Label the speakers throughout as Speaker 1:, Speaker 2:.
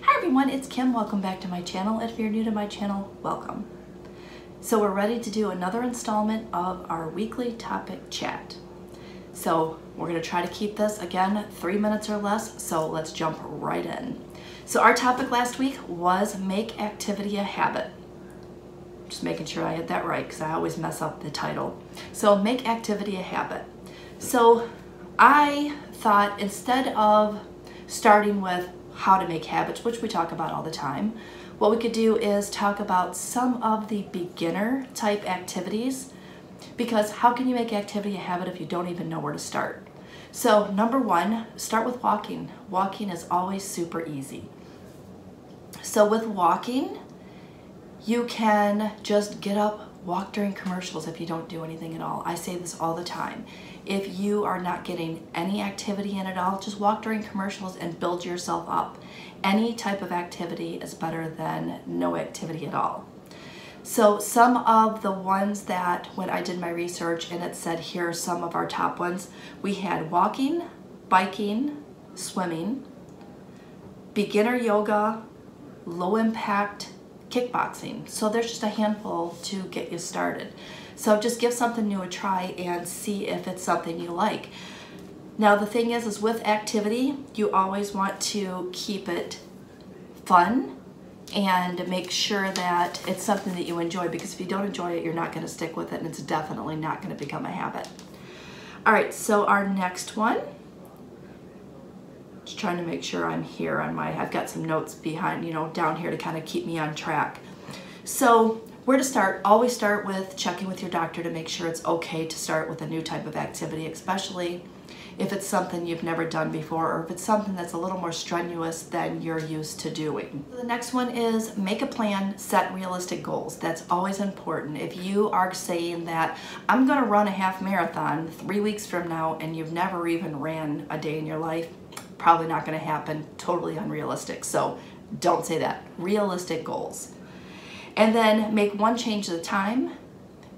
Speaker 1: Hi everyone, it's Kim. Welcome back to my channel. If you're new to my channel, welcome. So we're ready to do another installment of our weekly topic chat. So we're going to try to keep this, again, 3 minutes or less, so let's jump right in. So our topic last week was make activity a habit. Just making sure I had that right because I always mess up the title. So make activity a habit. So I thought instead of starting with how to make habits, which we talk about all the time, what we could do is talk about some of the beginner type activities, because how can you make activity a habit if you don't even know where to start? So number one, start with walking. Walking is always super easy. So with walking, you can just get up, walk during commercials if you don't do anything at all. I say this all the time. If you are not getting any activity in at all, just walk during commercials and build yourself up. Any type of activity is better than no activity at all. So some of the ones that when I did my research and it said here are some of our top ones, we had walking, biking, swimming, beginner yoga, low impact, kickboxing. So there's just a handful to get you started. So just give something new a try and see if it's something you like. Now the thing is with activity, you always want to keep it fun and make sure that it's something that you enjoy, because if you don't enjoy it, you're not going to stick with it and it's definitely not going to become a habit. All right, so our next one, just trying to make sure I'm here on my, I've got some notes behind, down here to kind of keep me on track. So where to start? Always start with checking with your doctor to make sure it's okay to start with a new type of activity, especially if it's something you've never done before or if it's something that's a little more strenuous than you're used to doing. The next one is make a plan, set realistic goals. That's always important. If you are saying that I'm going to run a half marathon 3 weeks from now and you've never even ran a day in your life, probably not going to happen, totally unrealistic. So don't say that. Realistic goals. And then make one change at a time,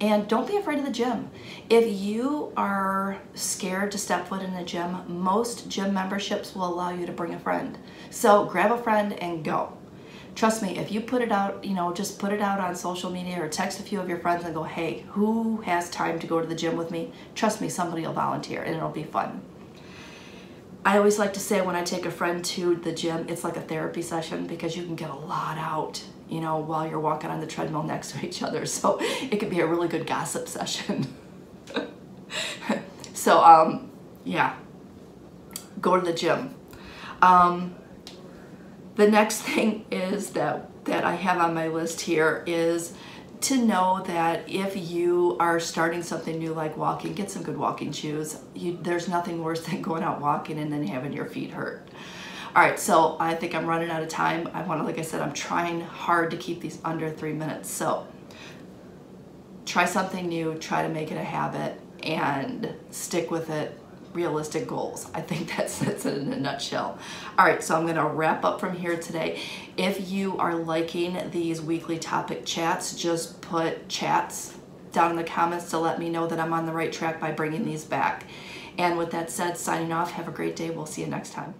Speaker 1: and don't be afraid of the gym. If you are scared to step foot in a gym, most gym memberships will allow you to bring a friend. So grab a friend and go. Trust me, if you put it out, just put it out on social media or text a few of your friends and go, hey, who has time to go to the gym with me? Trust me, somebody will volunteer and it'll be fun. I always like to say when I take a friend to the gym, it's like a therapy session because you can get a lot out, while you're walking on the treadmill next to each other. So it could be a really good gossip session. So, yeah, go to the gym. The next thing is that I have on my list here is to know that if you are starting something new like walking, get some good walking shoes. There's nothing worse than going out walking and then having your feet hurt. All right, so I think I'm running out of time. Like I said, I'm trying hard to keep these under 3 minutes. So try something new, try to make it a habit, and stick with it. Realistic goals. I think that's it in a nutshell. All right, so I'm going to wrap up from here today. If you are liking these weekly topic chats, just put chats down in the comments to let me know that I'm on the right track by bringing these back. And with that said, signing off. Have a great day. We'll see you next time.